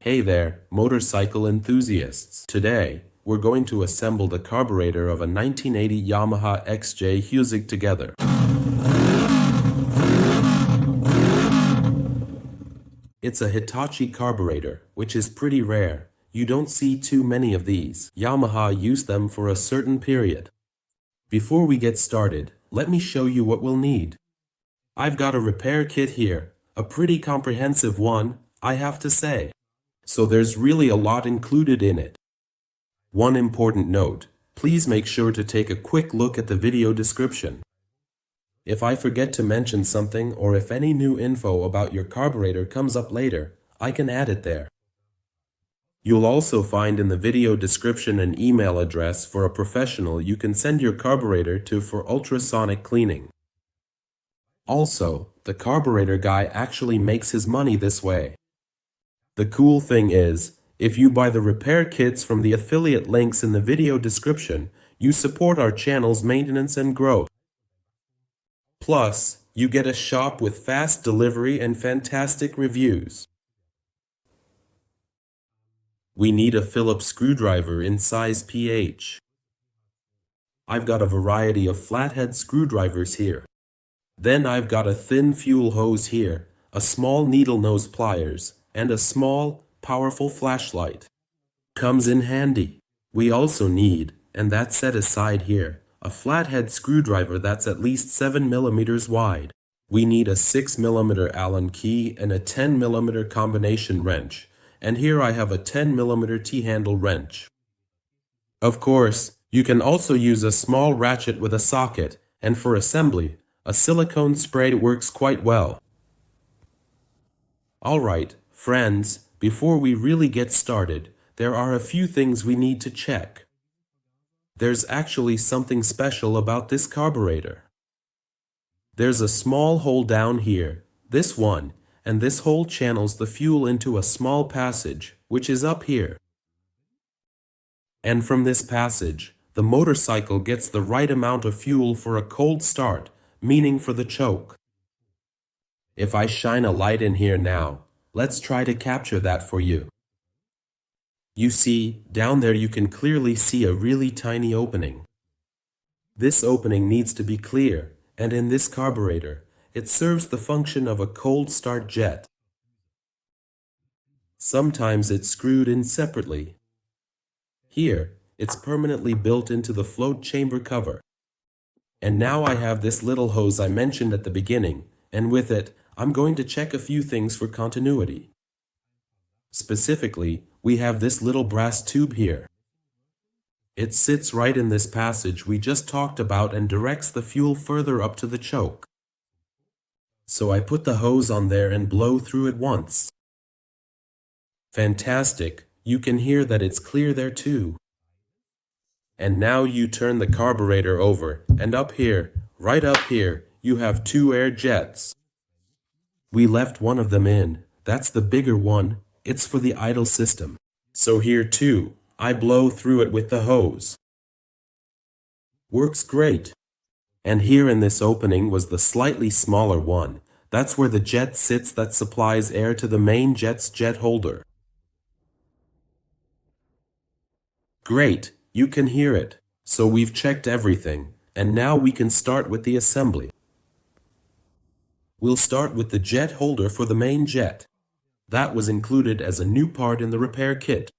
Hey there, motorcycle enthusiasts. Today, we're going to assemble the carburetor of a 1980 Yamaha XJ650 together. It's a Hitachi carburetor, which is pretty rare. You don't see too many of these. Yamaha used them for a certain period. Before we get started, let me show you what we'll need. I've got a repair kit here, a pretty comprehensive one, I have to say. So there's really a lot included in it. One important note, please make sure to take a quick look at the video description. If I forget to mention something or if any new info about your carburetor comes up later, I can add it there. You'll also find in the video description an email address for a professional you can send your carburetor to for ultrasonic cleaning. Also, the carburetor guy actually makes his money this way. The cool thing is, if you buy the repair kits from the affiliate links in the video description, you support our channel's maintenance and growth. Plus, you get a shop with fast delivery and fantastic reviews. We need a Phillips screwdriver in size PH. I've got a variety of flathead screwdrivers here. Then I've got a thin fuel hose here, a small needle nose pliers, and a small, powerful flashlight. Comes in handy. We also need, and that's set aside here, a flathead screwdriver that's at least 7 mm wide. We need a 6 mm Allen key and a 10 mm combination wrench, and here I have a 10 mm T-handle wrench. Of course, you can also use a small ratchet with a socket, and for assembly, a silicone spray works quite well. Alright, friends, before we really get started, there are a few things we need to check. There's actually something special about this carburetor. There's a small hole down here, this one, and this hole channels the fuel into a small passage, which is up here. And from this passage, the motorcycle gets the right amount of fuel for a cold start, meaning for the choke. If I shine a light in here now, let's try to capture that for you. You see, down there you can clearly see a really tiny opening. This opening needs to be clear, and in this carburetor, it serves the function of a cold start jet. Sometimes it's screwed in separately. Here, it's permanently built into the float chamber cover. And now I have this little hose I mentioned at the beginning, and with it, I'm going to check a few things for continuity. Specifically, we have this little brass tube here. It sits right in this passage we just talked about and directs the fuel further up to the choke. So I put the hose on there and blow through it once. Fantastic, you can hear that it's clear there too. And now you turn the carburetor over, and up here, right up here, you have two air jets. We left one of them in, that's the bigger one, it's for the idle system. So here too, I blow through it with the hose. Works great. And here in this opening was the slightly smaller one, that's where the jet sits that supplies air to the main jet's jet holder. Great, you can hear it. So we've checked everything, and now we can start with the assembly. We'll start with the jet holder for the main jet. That was included as a new part in the repair kit.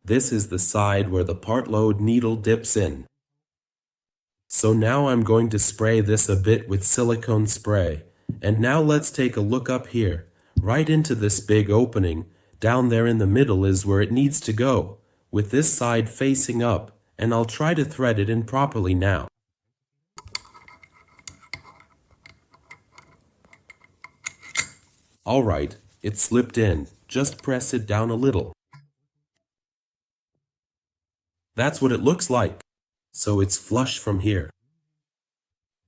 This is the side where the part load needle dips in. So now I'm going to spray this a bit with silicone spray. And now let's take a look up here. Right into this big opening, down there in the middle is where it needs to go, with this side facing up, and I'll try to thread it in properly now. Alright, it slipped in, just press it down a little. That's what it looks like. So it's flush from here.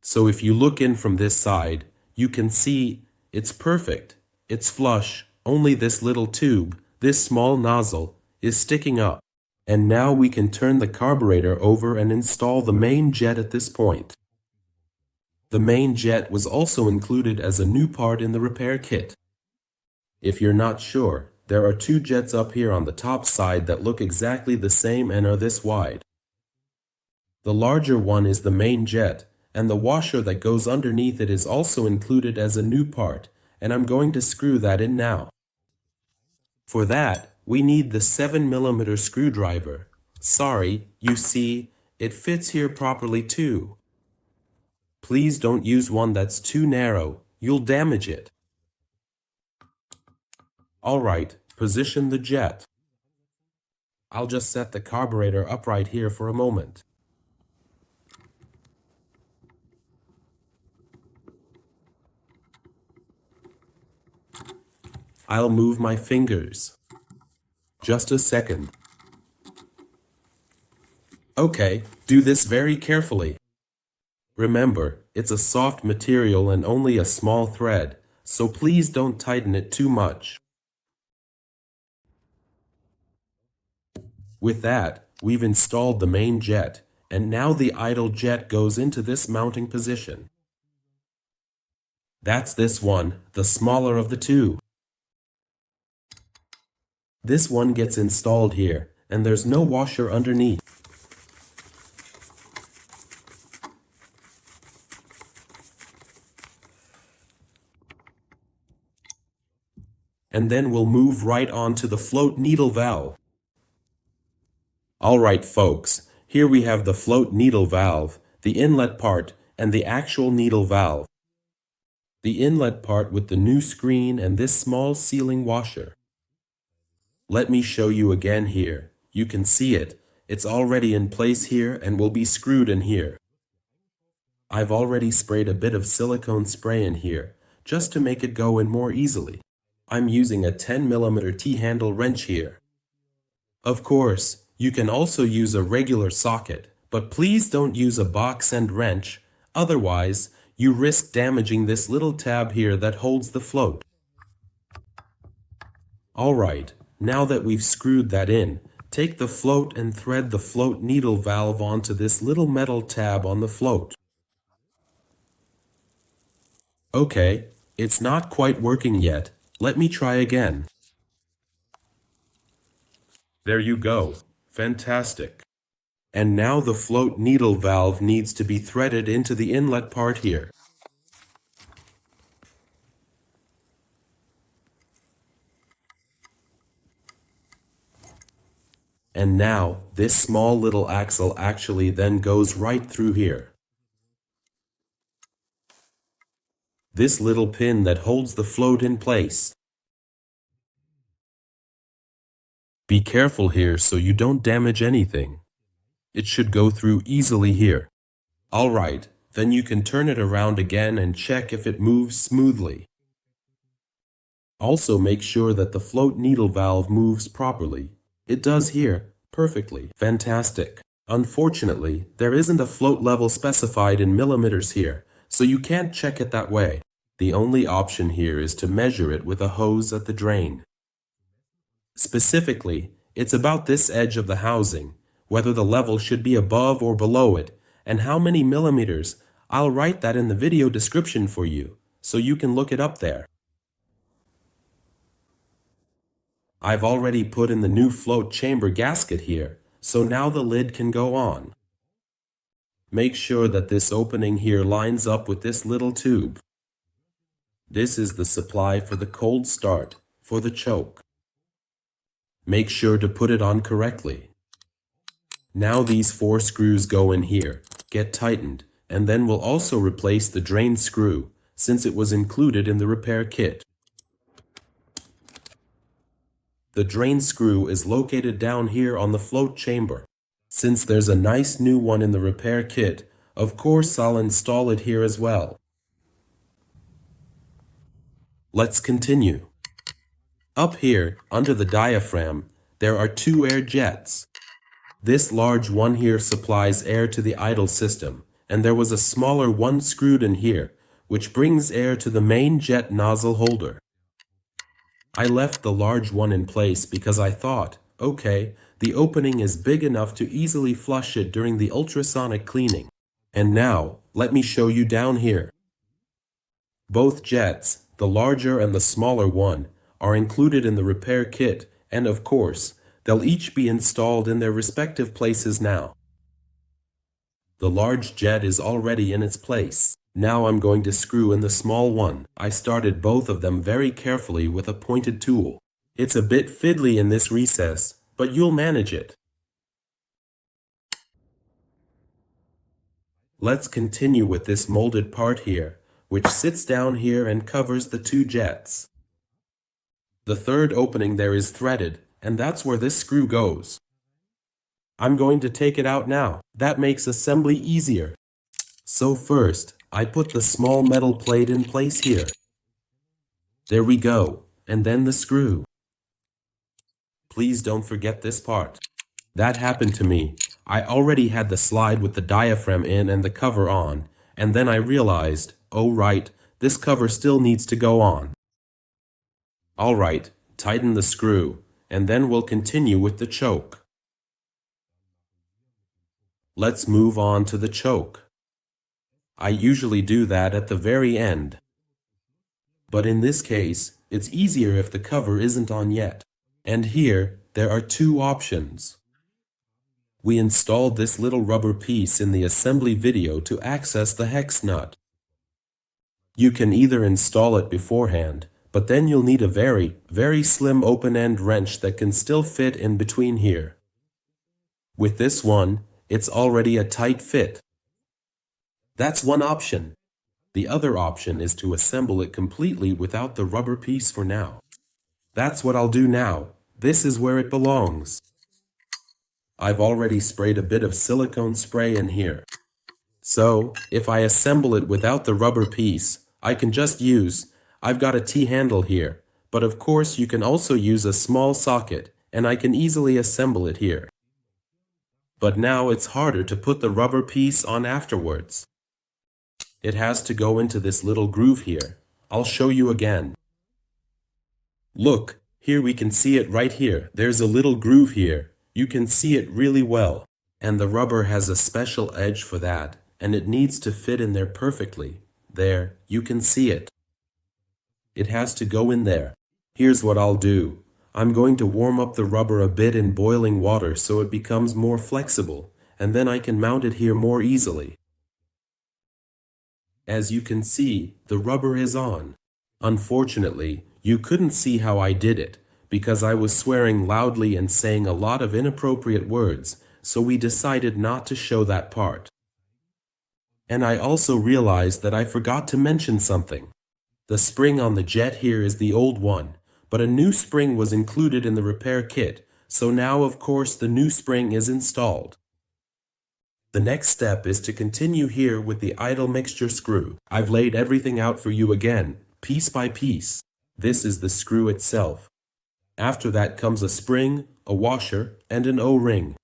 So if you look in from this side, you can see it's perfect. It's flush, only this little tube, this small nozzle, is sticking up. And now we can turn the carburetor over and install the main jet at this point. The main jet was also included as a new part in the repair kit. If you're not sure, There are two jets up here on the top side that look exactly the same and are this wide. The larger one is the main jet, and the washer that goes underneath it is also included as a new part, and I'm going to screw that in now. For that, we need the 7mm screwdriver. Sorry, you see, it fits here properly too. Please don't use one that's too narrow, you'll damage it. Alright, position the jet. I'll just set the carburetor upright here for a moment. I'll move my fingers. Just a second. Okay, do this very carefully. Remember, it's a soft material and only a small thread, so please don't tighten it too much. With that, we've installed the main jet, and now the idle jet goes into this mounting position. That's this one, the smaller of the two. This one gets installed here, and there's no washer underneath. And then we'll move right on to the float needle valve. Alright folks, here we have the float needle valve, the inlet part, and the actual needle valve. The inlet part with the new screen and this small sealing washer. Let me show you again here. You can see it. It's already in place here and will be screwed in here. I've already sprayed a bit of silicone spray in here, just to make it go in more easily. I'm using a 10mm T-handle wrench here. Of course, you can also use a regular socket, but please don't use a box end wrench, otherwise you risk damaging this little tab here that holds the float. Alright, now that we've screwed that in, take the float and thread the float needle valve onto this little metal tab on the float. Okay, it's not quite working yet. Let me try again. There you go. Fantastic. And now the float needle valve needs to be threaded into the inlet part here. And now, this small little axle actually then goes right through here. This little pin that holds the float in place. Be careful here so you don't damage anything. It should go through easily here. Alright, then you can turn it around again and check if it moves smoothly. Also make sure that the float needle valve moves properly. It does here, perfectly. Fantastic. Unfortunately, there isn't a float level specified in millimeters here, so you can't check it that way. The only option here is to measure it with a hose at the drain. Specifically, it's about this edge of the housing, whether the level should be above or below it, and how many millimeters. I'll write that in the video description for you, so you can look it up there. I've already put in the new float chamber gasket here, so now the lid can go on. Make sure that this opening here lines up with this little tube. This is the supply for the cold start, for the choke. Make sure to put it on correctly. Now these 4 screws go in here, get tightened, and then we'll also replace the drain screw, since it was included in the repair kit. The drain screw is located down here on the float chamber. Since there's a nice new one in the repair kit, of course I'll install it here as well. Let's continue. Up here, under the diaphragm, there are 2 air jets. This large one here supplies air to the idle system, and there was a smaller one screwed in here, which brings air to the main jet nozzle holder. I left the large one in place because I thought, okay, the opening is big enough to easily flush it during the ultrasonic cleaning. And now, let me show you down here. Both jets, the larger and the smaller one, are included in the repair kit, and of course, they'll each be installed in their respective places now. The large jet is already in its place. Now I'm going to screw in the small one. I started both of them very carefully with a pointed tool. It's a bit fiddly in this recess, but you'll manage it. Let's continue with this molded part here, which sits down here and covers the two jets. The third opening there is threaded, and that's where this screw goes. I'm going to take it out now. That makes assembly easier. So first, I put the small metal plate in place here. There we go, and then the screw. Please don't forget this part. That happened to me. I already had the slide with the diaphragm in and the cover on, and then I realized, oh right, this cover still needs to go on. Alright, tighten the screw, and then we'll continue with the choke. Let's move on to the choke. I usually do that at the very end. But in this case, it's easier if the cover isn't on yet. And here, there are two options. We installed this little rubber piece in the assembly video to access the hex nut. You can either install it beforehand, but then you'll need a very, very slim open-end wrench that can still fit in between here. With this one, it's already a tight fit. That's one option. The other option is to assemble it completely without the rubber piece for now. That's what I'll do now. This is where it belongs. I've already sprayed a bit of silicone spray in here. So, if I assemble it without the rubber piece, I can just use, I've got a T-handle here, but of course you can also use a small socket, and I can easily assemble it here. But now it's harder to put the rubber piece on afterwards. It has to go into this little groove here. I'll show you again. Look, here we can see it right here. There's a little groove here. You can see it really well. And the rubber has a special edge for that, and it needs to fit in there perfectly. There, you can see it. It has to go in there. Here's what I'll do. I'm going to warm up the rubber a bit in boiling water so it becomes more flexible, and then I can mount it here more easily. As you can see, the rubber is on. Unfortunately, you couldn't see how I did it, because I was swearing loudly and saying a lot of inappropriate words, so we decided not to show that part. And I also realized that I forgot to mention something. The spring on the jet here is the old one, but a new spring was included in the repair kit, so now of course the new spring is installed. The next step is to continue here with the idle mixture screw. I've laid everything out for you again, piece by piece. This is the screw itself. After that comes a spring, a washer, and an O-ring.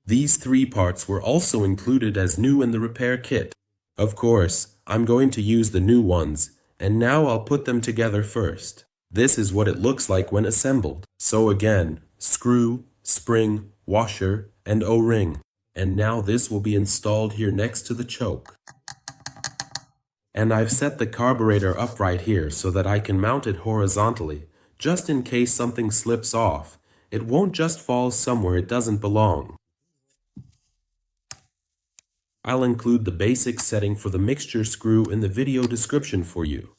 These three parts were also included as new in the repair kit. Of course, I'm going to use the new ones, and now I'll put them together first. This is what it looks like when assembled. So again, screw, spring, washer, and O-ring. And now this will be installed here next to the choke. And I've set the carburetor up right here so that I can mount it horizontally, just in case something slips off. It won't just fall somewhere it doesn't belong. I'll include the basic setting for the mixture screw in the video description for you.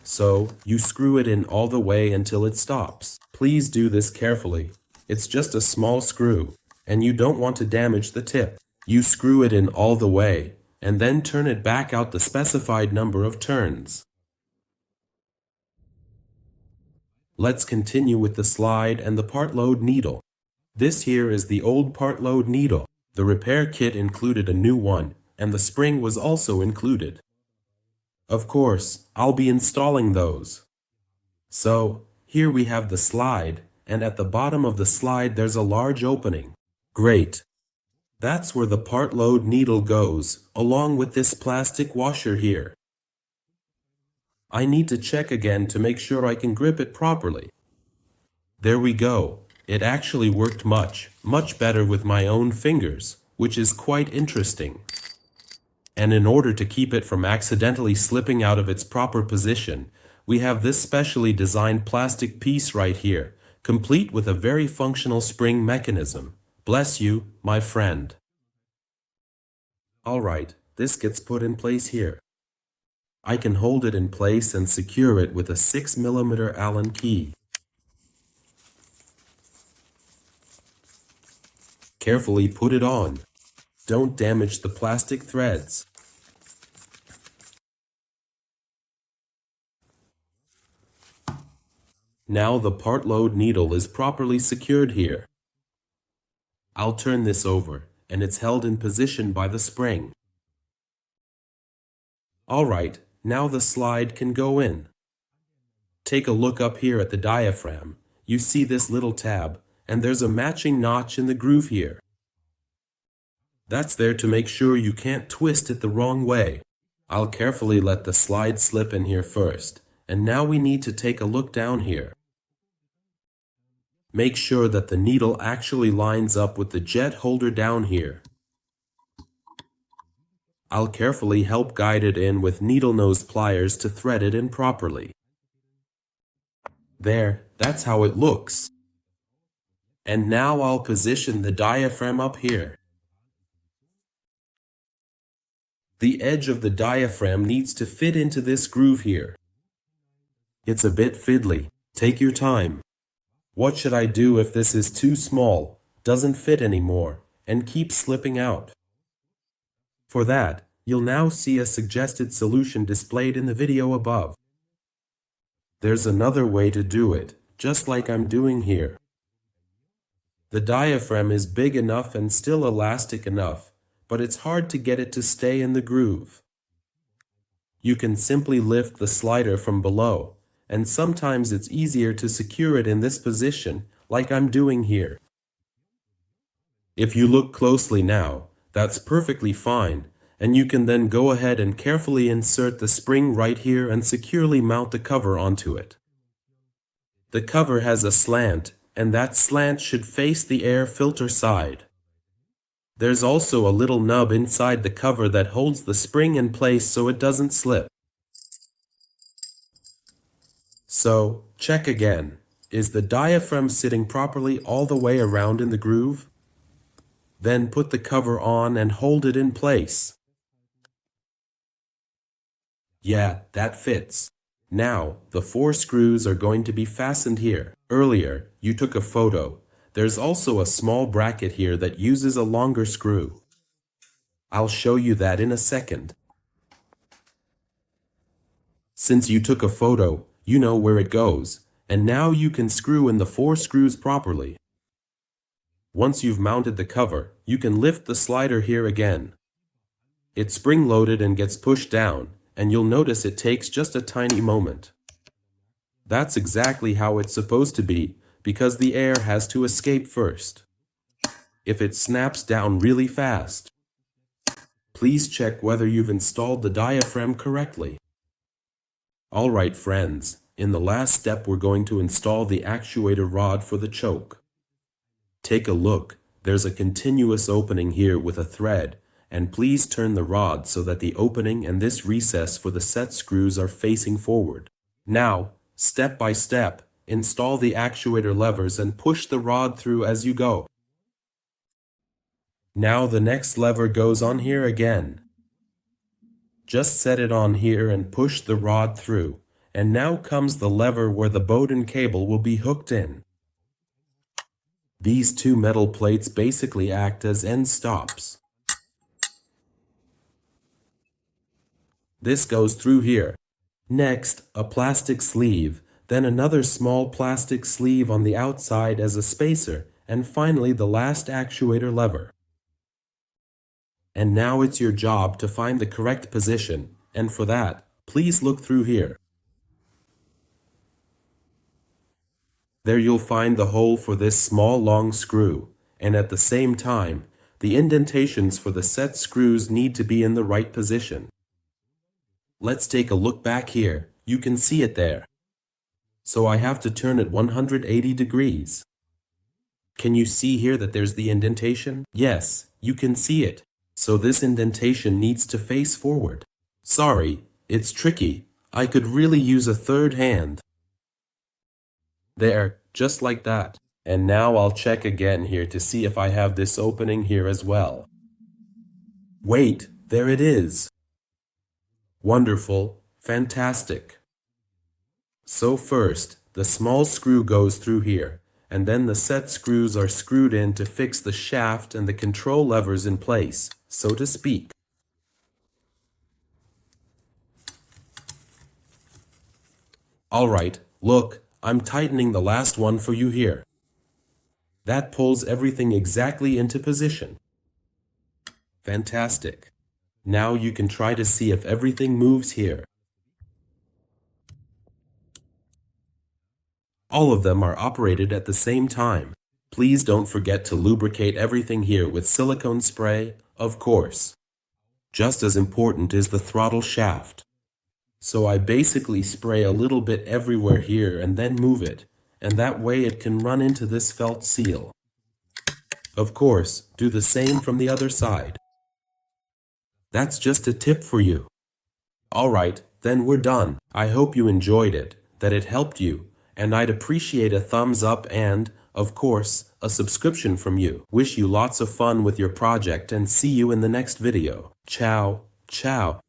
So, you screw it in all the way until it stops. Please do this carefully. It's just a small screw, and you don't want to damage the tip. You screw it in all the way, and then turn it back out the specified number of turns. Let's continue with the slide and the part load needle. This here is the old part load needle. The repair kit included a new one, and the spring was also included. Of course, I'll be installing those. So, here we have the slide, and at the bottom of the slide there's a large opening. Great. That's where the part load needle goes, along with this plastic washer here. I need to check again to make sure I can grip it properly. There we go. It actually worked much better with my own fingers, which is quite interesting. And in order to keep it from accidentally slipping out of its proper position, we have this specially designed plastic piece right here, complete with a very functional spring mechanism. Bless you, my friend. Alright, this gets put in place here. I can hold it in place and secure it with a 6mm Allen key. Carefully put it on. Don't damage the plastic threads. Now the part load needle is properly secured here. I'll turn this over, and it's held in position by the spring. Alright, now the slide can go in. Take a look up here at the diaphragm. You see this little tab, and there's a matching notch in the groove here. That's there to make sure you can't twist it the wrong way. I'll carefully let the slide slip in here first, and now we need to take a look down here. Make sure that the needle actually lines up with the jet holder down here. I'll carefully help guide it in with needle nose pliers to thread it in properly. There, that's how it looks. And now I'll position the diaphragm up here. The edge of the diaphragm needs to fit into this groove here. It's a bit fiddly. Take your time. What should I do if this is too small, doesn't fit anymore, and keeps slipping out? For that, you'll now see a suggested solution displayed in the video above. There's another way to do it, just like I'm doing here. The diaphragm is big enough and still elastic enough, but it's hard to get it to stay in the groove. You can simply lift the slider from below, and sometimes it's easier to secure it in this position, like I'm doing here. If you look closely now, that's perfectly fine, and you can then go ahead and carefully insert the spring right here and securely mount the cover onto it. The cover has a slant, and that slant should face the air filter side. There's also a little nub inside the cover that holds the spring in place so it doesn't slip. So, check again. Is the diaphragm sitting properly all the way around in the groove? Then put the cover on and hold it in place. Yeah, that fits. Now, the 4 screws are going to be fastened here. Earlier, you took a photo. There's also a small bracket here that uses a longer screw. I'll show you that in a second. Since you took a photo, you know where it goes, and now you can screw in the 4 screws properly. Once you've mounted the cover, you can lift the slider here again. It's spring-loaded and gets pushed down, and you'll notice it takes just a tiny moment. That's exactly how it's supposed to be, because the air has to escape first. If it snaps down really fast, please check whether you've installed the diaphragm correctly. Alright friends, in the last step we're going to install the actuator rod for the choke. Take a look, there's a continuous opening here with a thread, and please turn the rod so that the opening and this recess for the set screws are facing forward. Now, step by step, install the actuator levers and push the rod through as you go. Now the next lever goes on here again. Just set it on here and push the rod through, and now comes the lever where the Bowden cable will be hooked in. These 2 metal plates basically act as end stops. This goes through here. Next, a plastic sleeve, then another small plastic sleeve on the outside as a spacer, and finally the last actuator lever. And now it's your job to find the correct position, and for that, please look through here. There you'll find the hole for this small long screw, and at the same time, the indentations for the set screws need to be in the right position. Let's take a look back here. You can see it there. So I have to turn it 180 degrees. Can you see here that there's the indentation? Yes, you can see it. So this indentation needs to face forward. Sorry, it's tricky. I could really use a third hand. There, just like that. And now I'll check again here to see if I have this opening here as well. Wait, there it is. Wonderful, fantastic. So first, the small screw goes through here, and then the set screws are screwed in to fix the shaft and the control levers in place, so to speak. Alright, look, I'm tightening the last one for you here. That pulls everything exactly into position. Fantastic. Now you can try to see if everything moves here. All of them are operated at the same time. Please don't forget to lubricate everything here with silicone spray, of course. Just as important is the throttle shaft. So I basically spray a little bit everywhere here and then move it, and that way it can run into this felt seal. Of course, do the same from the other side. That's just a tip for you. Alright, then we're done. I hope you enjoyed it, that it helped you, and I'd appreciate a thumbs up and, of course, a subscription from you. Wish you lots of fun with your project and see you in the next video. Ciao, ciao.